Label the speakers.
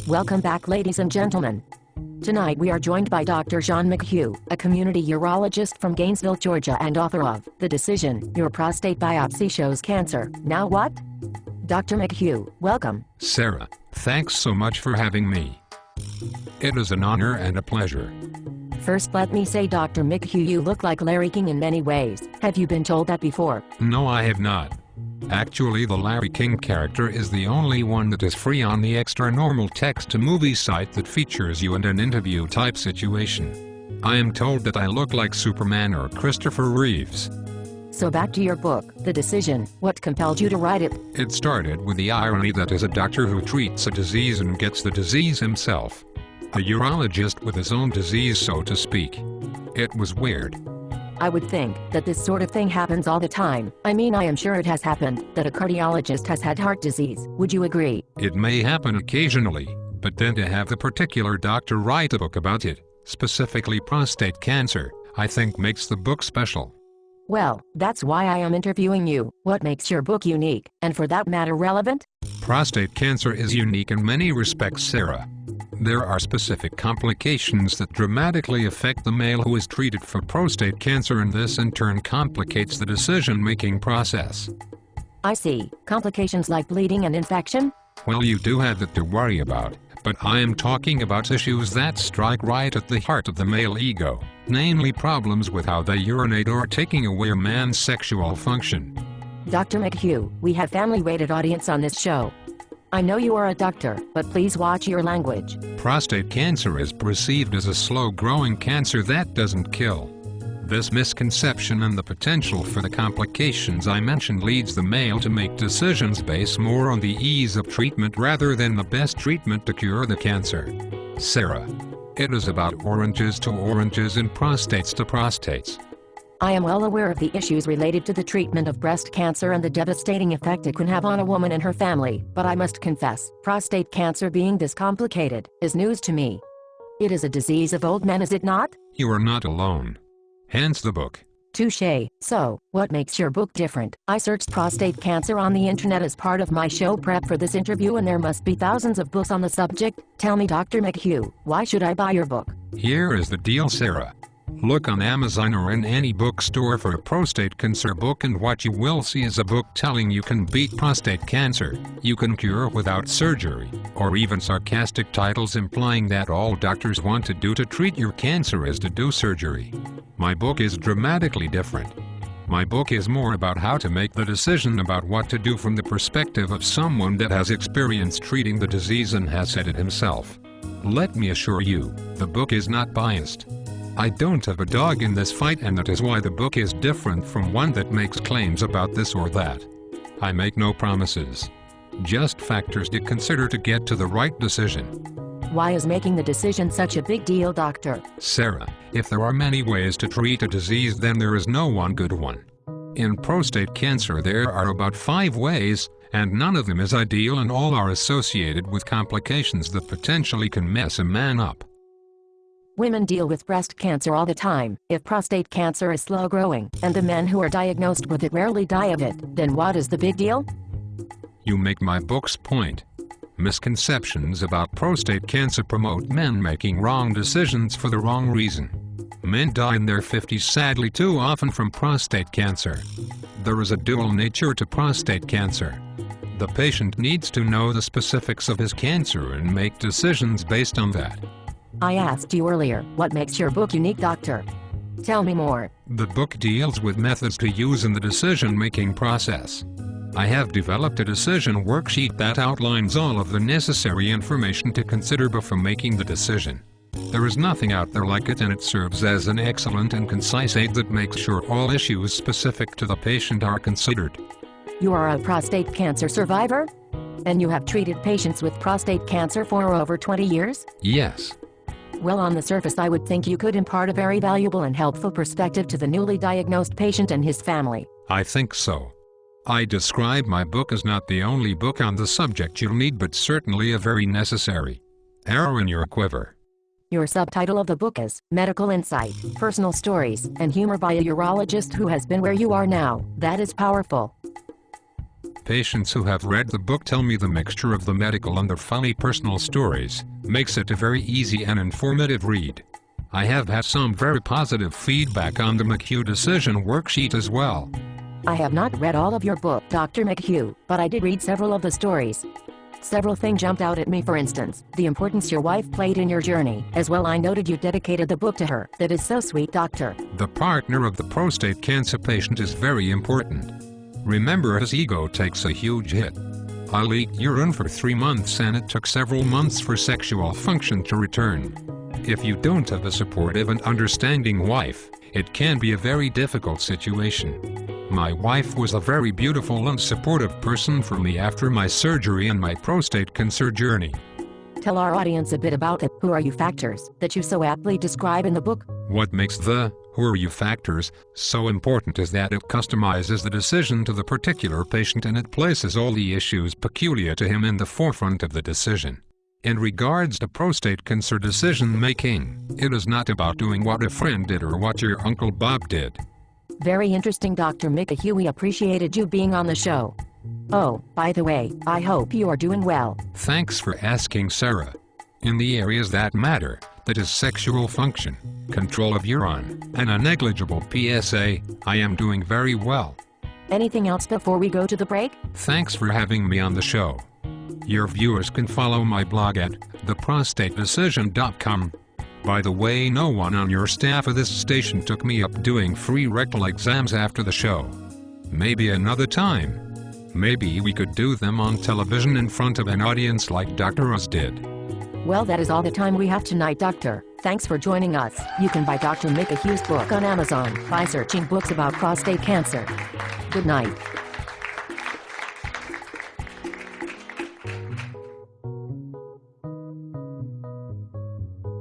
Speaker 1: Welcome back, ladies and gentlemen. Tonight we are joined by Dr. John McHugh, a community urologist from Gainesville, Georgia and author of The Decision, Your Prostate Biopsy Shows Cancer. Now what? Dr. McHugh, welcome.
Speaker 2: Sarah, thanks so much for having me. It is an honor and a pleasure.
Speaker 1: First, let me say, Dr. McHugh, you look like Larry King in many ways. Have you been told that before?
Speaker 2: No, I have not. Actually, the Larry King character is the only one that is free on the extra normal text-to-movie site that features you in an interview-type situation. I am told that I look like Superman or Christopher Reeves.
Speaker 1: So back to your book, The Decision. What compelled you to write it?
Speaker 2: It started with the irony that as a doctor who treats a disease and gets the disease himself. A urologist with his own disease, so to speak. It was weird.
Speaker 1: I would think that this sort of thing happens all the time. I mean, I am sure it has happened that a cardiologist has had heart disease. Would you agree?
Speaker 2: It may happen occasionally, but then to have the particular doctor write a book about it, specifically prostate cancer, I think makes the book special.
Speaker 1: Well, that's why I am interviewing you. What makes your book unique, and for that matter relevant?
Speaker 2: Prostate cancer is unique in many respects, Sarah. There are specific complications that dramatically affect the male who is treated for prostate cancer, and this in turn complicates the decision-making process.
Speaker 1: I see. Complications like bleeding and infection?
Speaker 2: Well, you do have that to worry about, but I am talking about issues that strike right at the heart of the male ego, namely problems with how they urinate or taking away a man's sexual function.
Speaker 1: Dr. McHugh, we have family-weighted audience on this show. I know you are a doctor, but please watch your language.
Speaker 2: Prostate cancer is perceived as a slow-growing cancer that doesn't kill. This misconception and the potential for the complications I mentioned leads the male to make decisions based more on the ease of treatment rather than the best treatment to cure the cancer. Sarah, it is about oranges to oranges and prostates to prostates.
Speaker 1: I am well aware of the issues related to the treatment of breast cancer and the devastating effect it can have on a woman and her family, but I must confess, prostate cancer being this complicated is news to me. It is a disease of old men, is it not?
Speaker 2: You are not alone. Hence the book.
Speaker 1: Touché. So, what makes your book different? I searched prostate cancer on the internet as part of my show prep for this interview, and there must be thousands of books on the subject. Tell me, Dr. McHugh, why should I buy your book?
Speaker 2: Here is the deal, Sarah. Look on Amazon or in any bookstore for a prostate cancer book, and what you will see is a book telling you can beat prostate cancer, you can cure without surgery, or even sarcastic titles implying that all doctors want to do to treat your cancer is to do surgery. My book is dramatically different. My book is more about how to make the decision about what to do from the perspective of someone that has experience treating the disease and has had it himself. Let me assure you, the book is not biased. I don't have a dog in this fight, and that is why the book is different from one that makes claims about this or that. I make no promises. Just factors to consider to get to the right decision.
Speaker 1: Why is making the decision such a big deal, doctor?
Speaker 2: Sarah, if there are many ways to treat a disease, then there is no one good one. In prostate cancer there are about 5 ways, and none of them is ideal, and all are associated with complications that potentially can mess a man up.
Speaker 1: Women deal with breast cancer all the time. If prostate cancer is slow-growing, and the men who are diagnosed with it rarely die of it, then what is the big deal?
Speaker 2: You make my book's point. Misconceptions about prostate cancer promote men making wrong decisions for the wrong reason. Men die in their 50s sadly too often from prostate cancer. There is a dual nature to prostate cancer. The patient needs to know the specifics of his cancer and make decisions based on that.
Speaker 1: I asked you earlier, what makes your book unique, doctor? Tell me more.
Speaker 2: The book deals with methods to use in the decision-making process. I have developed a decision worksheet that outlines all of the necessary information to consider before making the decision. There is nothing out there like it, and it serves as an excellent and concise aid that makes sure all issues specific to the patient are considered.
Speaker 1: You are a prostate cancer survivor? And you have treated patients with prostate cancer for over 20 years?
Speaker 2: Yes.
Speaker 1: Well, on the surface I would think you could impart a very valuable and helpful perspective to the newly diagnosed patient and his family.
Speaker 2: I think so. I describe my book as not the only book on the subject you'll need, but certainly a very necessary arrow in your quiver.
Speaker 1: Your subtitle of the book is Medical Insight, Personal Stories, and Humor by a Urologist Who Has Been Where You Are Now. That is powerful.
Speaker 2: Patients who have read the book tell me the mixture of the medical and the funny personal stories makes it a very easy and informative read. I have had some very positive feedback on the McHugh decision worksheet as well.
Speaker 1: I have not read all of your book, Dr. McHugh, but I did read several of the stories. Several things jumped out at me. For instance, the importance your wife played in your journey. As well, I noted you dedicated the book to her. That is so sweet, doctor.
Speaker 2: The partner of the prostate cancer patient is very important. Remember, his ego takes a huge hit. I leaked urine for 3 months and it took several months for sexual function to return. If you don't have a supportive and understanding wife, it can be a very difficult situation. My wife was a very beautiful and supportive person for me after my surgery and my prostate cancer journey.
Speaker 1: Tell our audience a bit about the "who are you" factors that you so aptly describe in the book.
Speaker 2: What makes the "who are you" factors so important is that it customizes the decision to the particular patient and it places all the issues peculiar to him in the forefront of the decision. In regards to prostate cancer decision making, it is not about doing what a friend did or what your Uncle Bob did.
Speaker 1: Very interesting, Dr. McHugh. We appreciated you being on the show. Oh, by the way, I hope you are doing well.
Speaker 2: Thanks for asking, Sarah. In the areas that matter, that is sexual function, control of urine, and a negligible PSA, I am doing very well.
Speaker 1: Anything else before we go to the break?
Speaker 2: Thanks for having me on the show. Your viewers can follow my blog at theprostatedecision.com. By the way, no one on your staff of this station took me up doing free rectal exams after the show. Maybe another time. Maybe we could do them on television in front of an audience like Dr. Oz did.
Speaker 1: Well, that is all the time we have tonight, Doctor. Thanks for joining us. You can buy Dr. McHugh's book on Amazon by searching books about prostate cancer. Good night.